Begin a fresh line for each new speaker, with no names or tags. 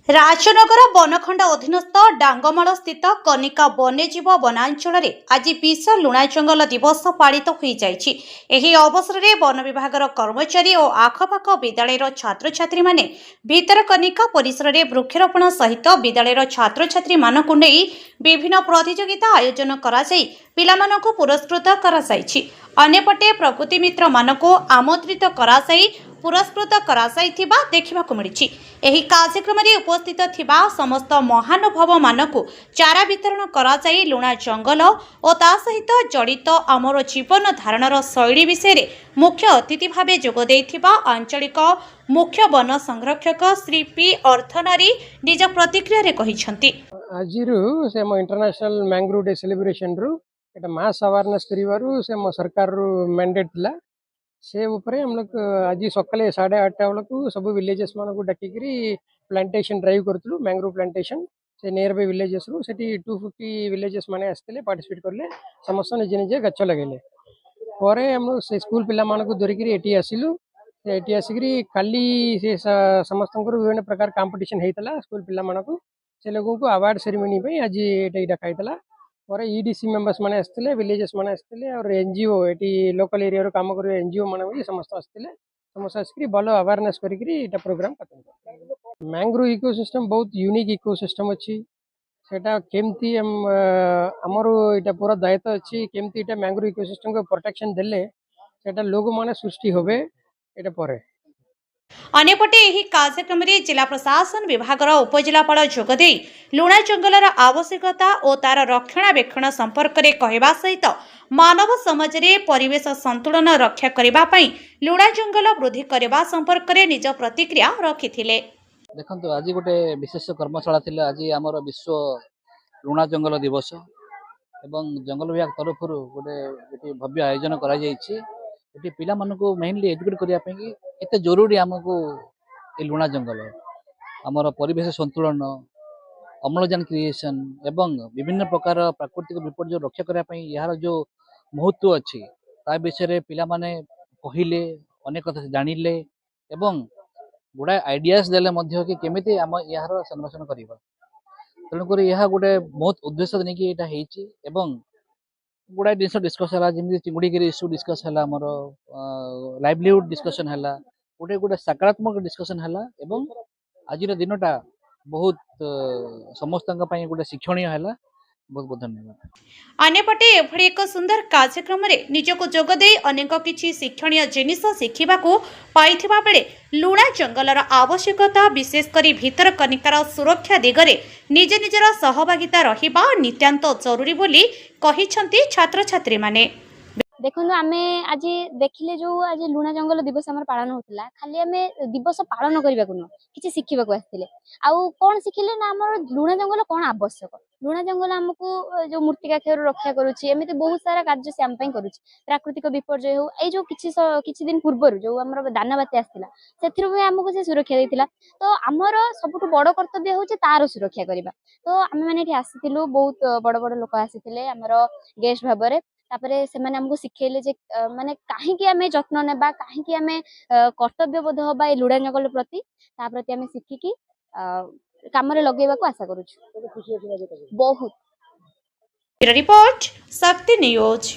राजनगर बनखंड अधीनस्थ डांगमाल स्थित कनिका वन्यजीव वनांचल आज विश्व लुणा जंगल दिवस पालित हो जाइछि। एही अवसर में वन विभाग कर्मचारी और आखपाख विद्यालय छात्र छात्री माने भितरकनिका परिसर में वृक्षरोपण सहित विद्यालय छात्र छात्री मानकु नेई विभिन्न प्रतियोगिता आयोजन कराई पिलामानकु पुरस्कृत कराई। अन्यपटे प्रकृति मित्र मानकु आमंत्रित कराई पुरस्कृत कराइथिबा देखिबाकु मिलिछि। एही कार्यक्रम रे उपस्थित थिबा समस्त महानुभाव मानकु चारा वितरण कराई लुणा जंगल और ता सहित जड़ित आमर जीवन धारणर शैली विषय मुख्य अतिथि भावे जोग देथिबा आंचलिक मुख्य वन संरक्षक श्री पी अर्थनारी निज प्रतिक्रिया रे कहिसंती।
आजिरु से मो इंटरनेशनल मैंग्रोव डे सेलिब्रेशन रु एटा मास अवेयरनेस करिवारु से मो सरकार रु मैंडेट थिला से ऊपर हम लोग आज सकाले 8:30 बेलू सब विलेजेस मान को डाकिकी प्लांटेशन ड्राइव करूँ मैंग्रोव प्लांटेशन से नियर बाय विलेजेस रु से 250 विलेजेस माने आसते पार्टिसिपेट करले समस्त निजे निजे गच लगेले पर हम से स्कूल पिला मान को धरिक एटी आसिलु एटी आसिक काली से समस्त विभिन्न प्रकार कंपटीशन होता स्कूल पिला मान को से लोगों को अवार्ड सेरेमनी आज ये डाकाईला और ईडीसी मेंबर्स माने आसते विलेजेस माने आसते और एनजीओ ये लोकल एरिया रो काम कर एनजीओ माने भी समस्त आसते समस्त आसिक भल अवेयरनेस कर प्रोग्राम करते। मैंग्रोव इकोसिस्टम बहुत यूनिक इकोसिस्टम अच्छी सेटा केमती आमर इटा पूरा दायित्व अच्छी केमती इटा मैंग्रोव इकोसिस्टम को प्रोटेक्शन देले सेटा लोग माने सृष्टि होबे एटा परे।
अन्यपटे एही कार्यक्रम में जिला प्रशासन विभाग उपजिलापाल जोगदे लुणा जंगलर आवश्यकता और तार रक्षणाबेक्षण संपर्क में कहवा सहित मानव समाज में परिवेश संतुलन रक्षा करने लुणा जंगल वृद्धि करने संपर्क में निज प्रतिक्रिया रखिथिले।
देखो आज गोटे विशेष कर्मशाला थिला आज आमर विश्व लुणा जंगल दिवस एवं जंगल विभाग तरफ गोटे भव्य आयोजन करा जायछि। ये पिला मानकु मेनली एजुकेट करने एत जरूरी आमको ये लुणा जंगल आमर परिवेश संतुलन अम्लजान क्रिएशन एवं विभिन्न प्रकार प्राकृतिक विपर्य रक्षा करने यार जो महत्व अच्छी ता विषय पिला माने कहले अनेक कथा जानिले एवं गुड़ा आइडियाज देले मध्य कि केमिति आम यार संरक्षण करबा तेणुक यह गोटे बहुत उद्देश्य नहीं कि गुड़ा जिन डिस्कस है जमी चिंगुड़ी इश्यू डिस्कस है आमर लाइवलीहुड डिस्कसन है गोटे गोटे सकारात्मक डिस्कसन है आज दिनटा बहुत समस्त गोटे शिक्षणीय है। बहुत बहुत धन्यवाद।
अन्यपटे एभली एक सुंदर कार्यक्रम में निजको जोगदे अनेक किछि शिक्षणीय जिनिस शिखिबाकू पाइथिबा बेले लुणा जंगलर आवश्यकता विशेषकर भितरकनिकार सुरक्षा दिगरे निज निजर सहभागिता रहिबा नित्यांत जरूरी बोली कहिसंती छात्र छात्री माने।
देखो आम आज देखिले जो आज लुणा जंगल दिवस आम पालन होता खाली आम दिवस पालन करने को नुह कि शिखा आसते आउ कौन शिखिले ना आम लुणा जंगल कौन आवश्यक लुणा जंगल आमको जो मूर्तिका क्षय रक्षा करुच्ची एमती बहुत सारा कार्य से आम करुच्ची प्राकृतिक विपर्यय हो जो किछि दिन पूर्व जो आम दाना बात्या आसला से आमको से सुरक्षा देता तो आमर सबुठ बड़ कर्तव्य हूँ तार सुरक्षा करवा तो आम मैंने आसीलु बहुत बड़ बड़ लोक आसी आमर गेस्ट भाव में तापरे से माने हमको सिखेले जे माने काहे आमे जत्न नेबा काहे आमे कर्तव्यबोध हबा ए लुणा जंगल प्रति ता प्रति आमे सिखिकी काम रे लगेबा को आशा करूछु। बहुत
रिपोर्ट शक्ति न्यूज।